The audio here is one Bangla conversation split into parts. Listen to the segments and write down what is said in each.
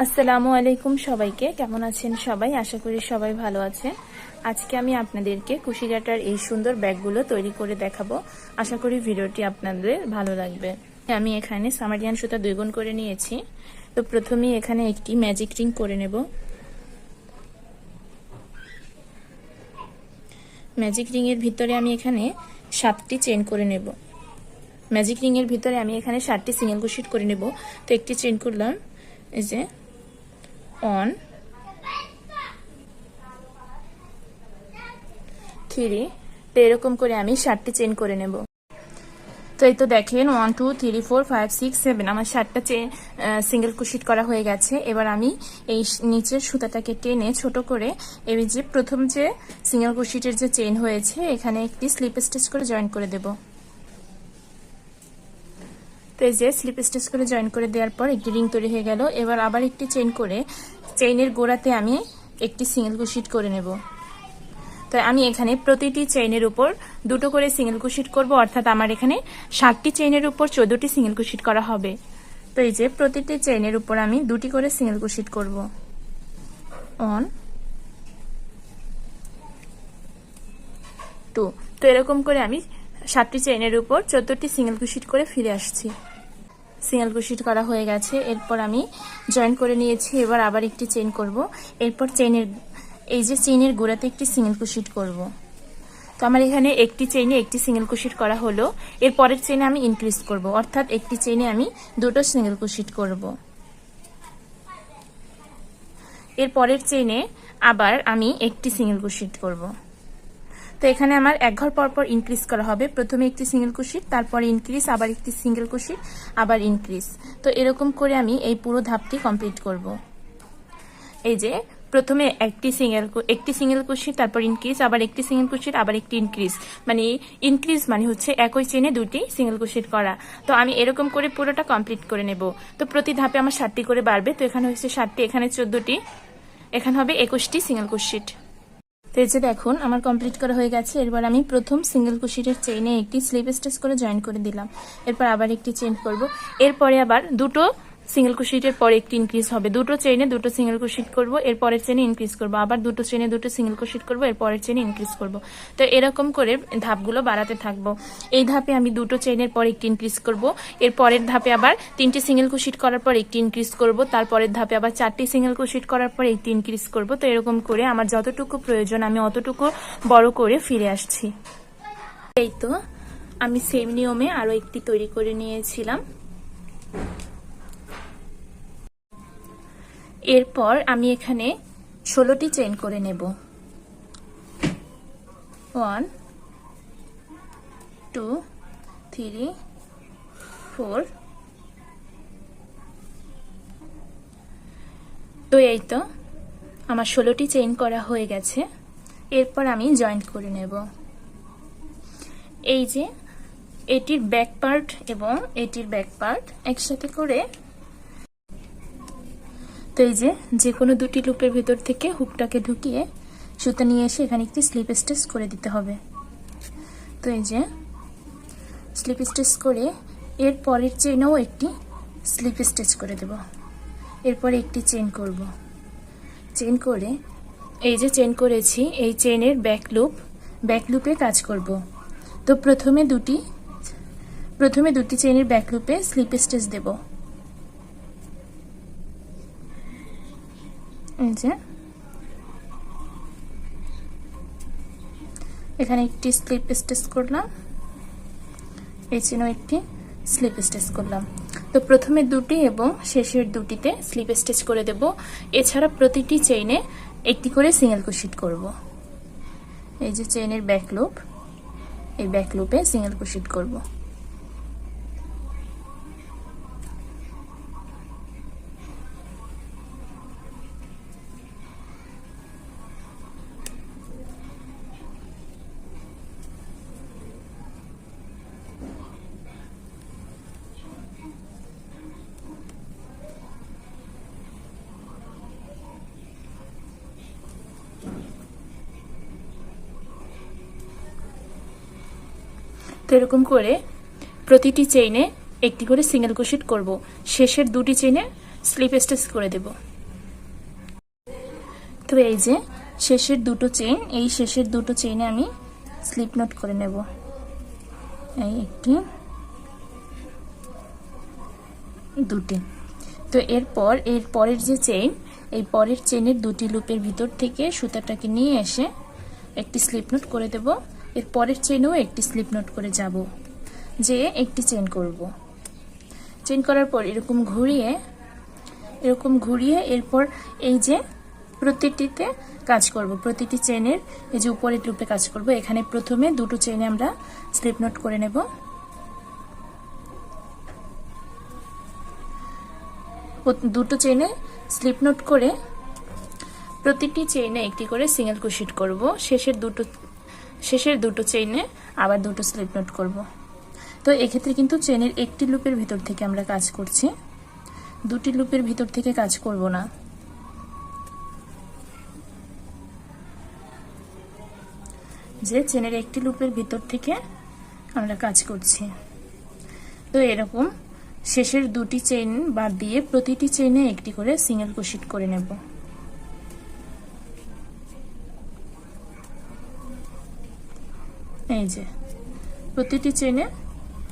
আসসালামু আলাইকুম সবাইকে। কেমন আছেন সবাই? আশা করি সবাই ভালো আছেন। আজকে আমি আপনাদেরকে কুশিকাটার এই সুন্দর ব্যাগগুলো তৈরি করে দেখাবো। আশা করি ভিডিওটি আপনাদের ভালো লাগবে। আমি এখানে সামারিয়ান সুতা 2 গুণ করে নিয়েছি। তো প্রথমেই এখানে একটি ম্যাজিক রিং করে নেব। ম্যাজিক রিং এর ভিতরে আমি এখানে 7টি চেইন করে নেব। ম্যাজিক রিং এর ভিতরে আমি এখানে 7টি সিঙ্গেল ক্রোশেট করে নেব। তো একটি চেইন করলাম, এই যে 1 3। তো এরকম করে আমি 7টি চেইন করে নেব। তো এই তো দেখেন 1 2 3 4 5 6 7 আমার 7টা চেইন সিঙ্গেল ক্রোশেট করা হয়ে গেছে। এবার আমি এই নিচের সুতাটাকে টেনে ছোট করে এই যে প্রথম যে সিঙ্গেল ক্রোশেটের যে চেইন হয়েছে এখানে একটি স্লিপ স্টিচ করে জয়েন করে দেব। তো এই যে স্লিপ স্টিচ করে জয়েন করে দেওয়ার পর একটি রিং তৈরি হয়ে গেল। এবার আবার একটি চেইন করে চেইনের গোড়াতে আমি একটি সিঙ্গেল ক্রোশেট করে নেব। তো আমি এখানে প্রতিটি চেইনের উপর দুটো করে সিঙ্গেল ক্রোশেট করব, অর্থাৎ আমার এখানে 7টি চেইনের উপর 14টি সিঙ্গেল ক্রোশেট করা হবে। তো এই যে প্রতিটি চেইনের উপর আমি দুটি করে সিঙ্গেল ক্রোশেট করব। 1 2। তো এরকম করে আমি 7টি চেইনের উপর 14টি সিঙ্গেল ক্রোশেট করে ফিরে আসছি। সিঙ্গেল ক্রোশেট করা হয়ে গেছে। এরপর আমি জয়েন করে নিয়েছি। এবার আবার একটি চেইন করব। এরপর এই যে চেইনের গোড়াতে একটি সিঙ্গেল ক্রোশেট করব। তো আমার এখানে একটি চেইনে একটি সিঙ্গেল ক্রোশেট করা হলো। এর পরের চেইনে আমি ইনক্রিজ করব, অর্থাৎ একটি চেইনে আমি দুটো সিঙ্গেল ক্রোশেট করব। এর পরের চেইনে আবার আমি একটি সিঙ্গেল ক্রোশেট করব। তো এখানে আমার এক ঘর পর পর ইনক্রিজ করা হবে। প্রথমে একটি সিঙ্গেল ক্রোশেট, তারপরে ইনক্রিজ, আবার একটি সিঙ্গেল ক্রোশেট, আবার ইনক্রিজ। তো এরকম করে আমি এই পুরো ধাপটি কমপ্লিট করব। এই যে প্রথমে একটি সিঙ্গেল ক্রোশেট, তারপর ইনক্রিজ, আবার একটি সিঙ্গেল ক্রোশেট, আবার একটি ইনক্রিজ। মানে ইনক্রিজ মানে হচ্ছে একই চেইনে দুটি সিঙ্গেল ক্রোশেট করা। তো আমি এরকম করে পুরোটা কমপ্লিট করে নেব। তো প্রতি ধাপে আমার 7টি করে বাড়বে। তো এখানে হচ্ছে 7টি, এখানে 14টি, এখানে হবে 21টি সিঙ্গেল ক্রোশেট। তো এই যে দেখুন আমার কমপ্লিট করা হয়ে গেছে। এরপর আমি প্রথম সিঙ্গেল ক্রোশেটের চেইনে একটি স্লিপ স্টিচ করে জয়েন করে দিলাম। এরপর আবার একটি চেইন করব। এরপরে আবার দুটো সিঙ্গেল ক্রোশেটের পরে একটি ইনক্রিজ হবে। দুটো চেইনে দুটো সিঙ্গেল ক্রোশেট করব, এর পরের চেইনে ইনক্রিজ করব, আবার দুটো চেইনে দুটো সিঙ্গেল ক্রোশেট করব, এর পরের চেইনে ইনক্রিজ করব। তো এরকম করে ধাপগুলো বাড়াতে থাকবো। এই ধাপে আমি দুটো চেইনের পর একটি ইনক্রিজ করব, এর পরের ধাপে আবার 3টি সিঙ্গেল ক্রোশেট করার পর একটি ইনক্রিজ করব, তারপরের ধাপে আবার 4টি সিঙ্গেল ক্রোশেট করার পর একটি ইনক্রিজ করব। তো এরকম করে আমার যতটুকু প্রয়োজন আমি অতটুকু বড় করে ফিরে আসছি। এই তো আমি সেম নিয়মে আরো একটি তৈরি করে নিয়েছিলাম। এরপর আমি এখানে 16টি চেইন করে নেব। 1 2 3 4। তো এই তো আমার 16টি চেইন করা হয়ে গেছে। এরপর আমি জয়েন্ট করে নেব। এই যে এটির ব্যাক পার্ট এবং এটির ব্যাক পার্ট একসাথে করে, তো এই যে কোনো দুটি লুপের ভেতর থেকে হুকটাকে ঢুকিয়ে সুতা নিয়ে এসে এখানে একটি স্লিপ স্টিচ করে দিতে হবে। তো এই যে স্লিপ স্টিচ করে এর পরের চেইনেও একটি স্লিপ স্টিচ করে দেব। এরপরে একটি চেইন করব। চেইন করে এই যে চেইন করেছি এই চেইনের ব্যাক লুপে কাজ করব। তো প্রথমে দুটি চেইনের ব্যাক লুপে স্লিপ স্টিচ দেব। এই যে এখানে একটি স্লিপ স্টিচ করলাম, এই চেইনেও একটি স্লিপ স্টিচ করলাম। তো প্রথমে দুটি এবং শেষের দুটিতে স্লিপ স্টিচ করে দেব। এছাড়া প্রতিটি চেইনে একটি করে সিঙ্গেল ক্রোশেট করব। এই যে চেইনের ব্যাক লুপ, এই ব্যাক লুপে সিঙ্গেল ক্রোশেট করব। তো এরকম করে প্রতিটি চেইনে একটি করে সিঙ্গেল ক্রোশেট করব। শেষের দুটি চেইনে স্লিপ স্টিচ করে দেব। তো এই যে শেষের দুটো চেইন, এই শেষের দুটো চেইনে আমি স্লিপ নট করে নেব। এই একটি, দুটি। তো এরপর এর পরের যে চেইন, এই পরের চেইনের দুটি লুপের ভিতর থেকে সুতাটাকে নিয়ে এসে একটি স্লিপ নট করে দেব। এর পরের চেইনেও একটি স্লিপ নট করে যাব, যে একটি চেইন করব। চেইন করার পর এরকম ঘুরিয়ে এরপর এই যে প্রতিটিতে কাজ করব, প্রতিটি চেইনের এই যে উপরের লুপে কাজ করব। এখানে প্রথমে দুটো চেইনে আমরা স্লিপ নট করে নেব। দুটো চেইনে স্লিপ নট করে প্রতিটি চেইনে একটি করে সিঙ্গেল ক্রোশেট করব। শেষের দুটো চেইনে আবার দুটো স্লিপ নট করব। তো এক্ষেত্রে কিন্তু চেইনের একটি লুপের ভিতর থেকে আমরা কাজ করছি, দুটি লুপের ভিতর থেকে কাজ করব না। যে চেইনের একটি লুপের ভিতর থেকে আমরা কাজ করছি। তো এরকম শেষের দুটি চেইন বাদ দিয়ে প্রতিটি চেইনে একটি করে সিঙ্গেল ক্রোশেট করে নেব। এই যে প্রতিটি চেইনে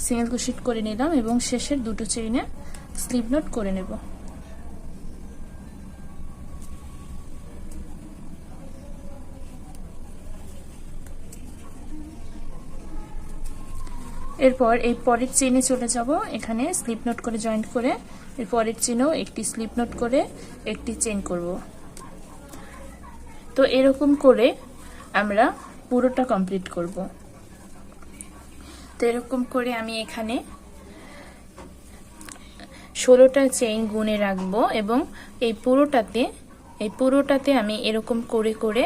সিঙ্গেল ক্রোশেট করে নিলাম এবং শেষের দুটো চেইনে স্লিপ নট করে নেব। এরপর এই পরের চেইনে চলে যাব। এখানে স্লিপ নট করে জয়েন্ট করে এর পরের চেইনেও একটি স্লিপ নট করে একটি চেইন করব। তো এরকম করে আমরা পুরোটা কমপ্লিট করব। তো এরকম করে আমি এখানে 16টা চেইন গুনে রাখবো এবং এই পুরোটাতে আমি এরকম করে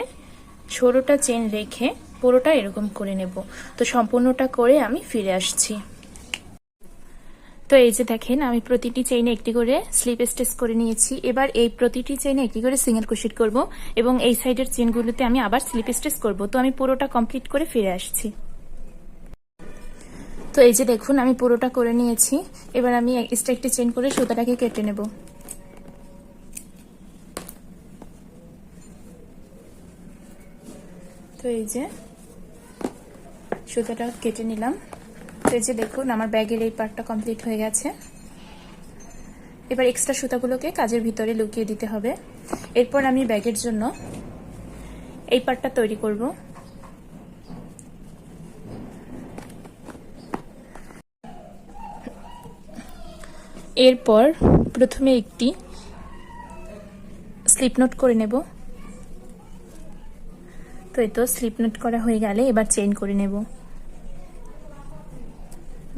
16টা চেইন রেখে পুরোটা এরকম করে নেব। তো সম্পূর্ণটা করে আমি ফিরে আসছি। তো এই যে দেখেন আমি প্রতিটি চেইনে একটি করে স্লিপ স্টিচ করে নিয়েছি। এবার এই প্রতিটি চেইনে একটি করে সিঙ্গেল ক্রোশেট করব এবং এই সাইডের চেইনগুলোতে আমি আবার স্লিপ স্টিচ করব। তো আমি পুরোটা কমপ্লিট করে ফিরে আসছি। তো এই যে দেখুন আমি পুরোটা করে নিয়েছি। এবার আমি এক্সট্রা একটি চেইন করে সুতাটাকে কেটে নেব। তো এই যে সুতাটা কেটে নিলাম। তো এই যে দেখুন আমার ব্যাগের এই পার্টটা কমপ্লিট হয়ে গেছে। এবার এক্সট্রা সুতাগুলোকে কাজের ভিতরে লুকিয়ে দিতে হবে। এরপর আমি ব্যাগের জন্য এই পার্টটা তৈরি করব। এরপর প্রথমে একটি স্লিপ নট করে নেব। তো এই তো স্লিপ নট করা হয়ে গেলে এবার চেইন করে নেব।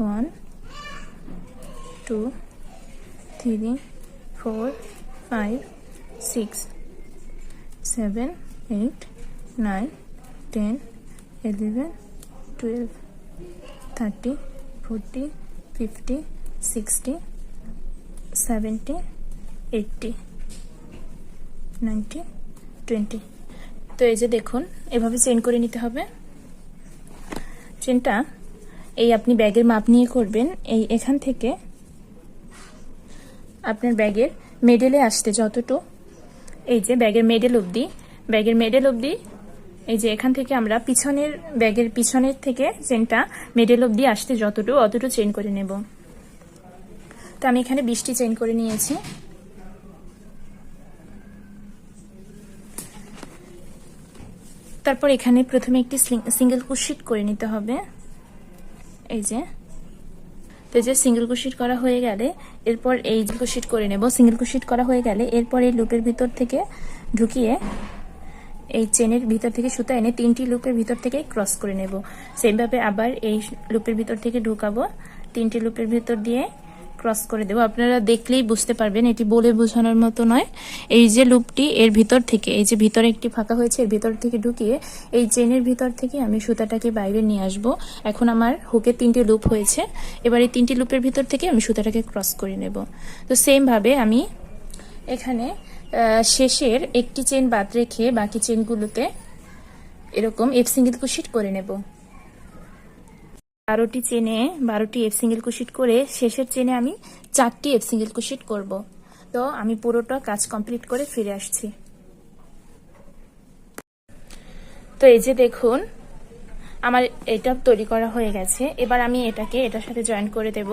1 2 3 4 5 6 7 8 9 10 11 12 30 40 50 60 70 80 90 20। তো এই যে দেখুন এভাবে চেইন করে নিতে হবে। চেইনটা এই আপনি ব্যাগের মাপ নিয়ে করবেন। এই এখান থেকে আপনার ব্যাগের মিডলে আসতে যতটুকু, এই যে ব্যাগের মিডল অবধি এই যে এখান থেকে আমরা ব্যাগের পিছনের থেকে চেইনটা মিডল অবধি আসতে অতটুকু চেইন করে নেব। তো আমি এখানে 20টি চেইন করে নিয়েছি। তারপর এখানে প্রথমে একটি সিঙ্গেল ক্রোশেট করে নিতে হবে। এই যে তো যে সিঙ্গেল ক্রোশেট করা হয়ে গেলে এরপর এই ক্রোশেট করে নেব। সিঙ্গেল ক্রোশেট করা হয়ে গেলে এরপর এই লুপের ভিতর থেকে ঢুকিয়ে এই চেনের ভিতর থেকে সুতা এনে 3টি লুপের ভিতর থেকে ক্রস করে নেব। সেমভাবে আবার এই লুপের ভিতর থেকে ঢুকাবো, 3টি লুপের ভিতর দিয়ে ক্রস করে দেব। আপনারা দেখলেই বুঝতে পারবেন, এটি বলে বোঝানোর মতো নয়। এই যে লুপটি এর ভিতর থেকে, এই যে ভিতরে একটি ফাঁকা হয়েছে, এর ভিতর থেকে ঢুকিয়ে এই চেনের ভিতর থেকে আমি সুতাটাকে বাইরে নিয়ে আসব। এখন আমার হুকে 3টি লুপ হয়েছে। এবার এই 3টি লুপের ভিতর থেকে আমি সুতাটাকে ক্রস করে নেব। তো সেম ভাবে আমি এখানে শেষের একটি চেন বাদ রেখে বাকি চেনগুলোতে এরকম এফ সিঙ্গেল ক্রোশেট করে নেব। 12টি চেনে 12টি এফ সিঙ্গেল ক্রোশেট করে শেষের চেনে আমি 4টি এফ সিঙ্গেল ক্রোশেট করব। তো আমি পুরোটা কাজ কমপ্লিট করে ফিরে আসছি। তো এই যে দেখুন আমার এটা তৈরি করা হয়ে গেছে। এবার আমি এটাকে এটার সাথে জয়েন্ট করে দেব।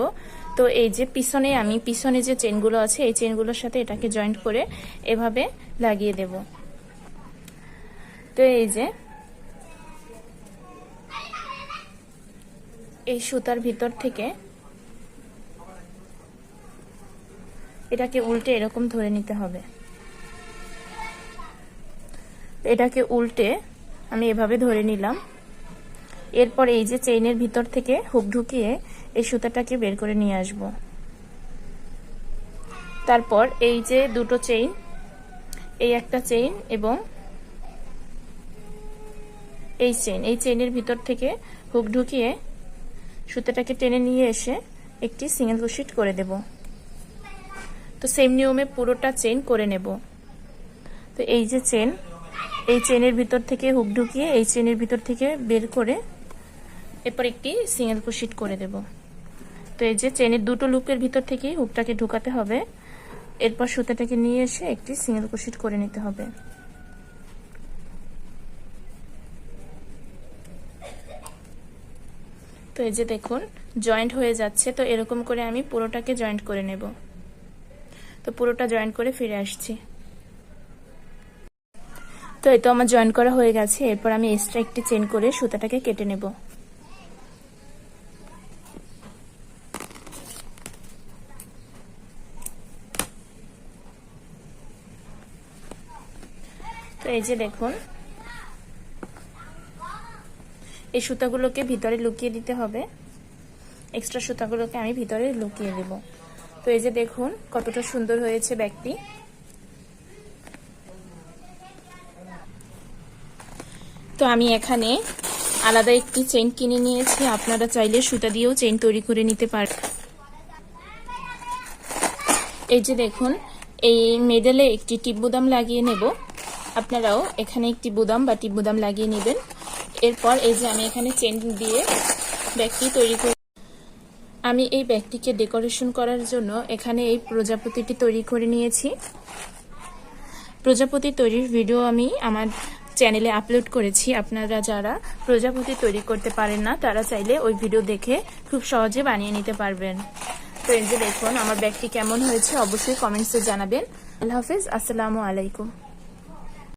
তো এই যে পিছনে যে চেনগুলো আছে এই চেনগুলোর সাথে এটাকে জয়েন্ট করে এভাবে লাগিয়ে দেব। তো এই যে এই সুতার ভিতর থেকে এটাকে উল্টে এরকম ধরে নিতে হবে। এটাকে উল্টে আমি এভাবে ধরে নিলাম। এরপর এই যে চেইনের ভিতর থেকে হুক ঢুকিয়ে এই সুতাটাকে বের করে নিয়ে আসব। তারপর এই যে দুটো চেইন, এই একটা চেইন এবং এই চেইনের ভিতর থেকে হুক ঢুকিয়ে সুতাটাকে টেনে নিয়ে এসে একটি সিঙ্গেল ক্রোশেট করে দেব। তো সেম নিয়মে পুরোটা চেইন করে নেব। তো এই যে এই চেইনের ভিতর থেকে হুক ঢুকিয়ে এই চেইনের ভিতর থেকে বের করে এরপর একটি সিঙ্গেল ক্রোশেট করে দেব। তো এই যে চেইনের দুটো লুপের ভিতর থেকে হুকটাকে ঢুকাতে হবে। এরপর সুতাটাকে নিয়ে এসে একটি সিঙ্গেল ক্রোশেট করে নিতে হবে। তো এই যে দেখুন জয়েন্ট হয়ে যাচ্ছে। তো এরকম করে আমি পুরোটাকে জয়েন্ট করে নেব। তো পুরোটা জয়েন্ট করে ফিরে আসছি। তো এই তো আমার জয়েন্ট করা হয়ে গেছে। এরপর আমি এক্সট্রা একটি চেইন করে সুতাটাকে কেটে নেব। তো এই যে দেখুন এই সুতাগুলোকে ভিতরে লুকিয়ে দিতে হবে। এক্সট্রা সুতাগুলোকে আমি ভিতরে লুকিয়ে দেব। তো এই যে দেখুন কতটা সুন্দর হয়েছে ব্যাগটি। তো আমি এখানে আলাদা একটি চেইন কিনে নিয়েছি। আপনারা চাইলে সুতা দিয়েও চেইন তৈরি করে নিতে পারেন। এই যে দেখুন এই মেডেলে একটি টিপ বুদাম লাগিয়ে নেব। আপনারাও এখানে একটি বুদাম বা টিপ বুদাম লাগিয়ে নেবেন। এরপর এই যে আমি এখানে চেইন দিয়ে ব্যাগটি তৈরি করি। আমি এই ব্যাগটিকে ডেকোরেশন করার জন্য এখানে এই প্রজাপতিটি তৈরি করে নিয়েছি। প্রজাপতি তৈরির ভিডিও আমি আমার চ্যানেলে আপলোড করেছি। আপনারা যারা প্রজাপতি তৈরি করতে পারেন না তারা চাইলে ওই ভিডিও দেখে খুব সহজে বানিয়ে নিতে পারবেন। তো এই যে দেখুন আমার ব্যাগটি কেমন হয়েছে অবশ্যই কমেন্টসে জানাবেন। আল্লাহ হাফেজ, আসসালামু আলাইকুম।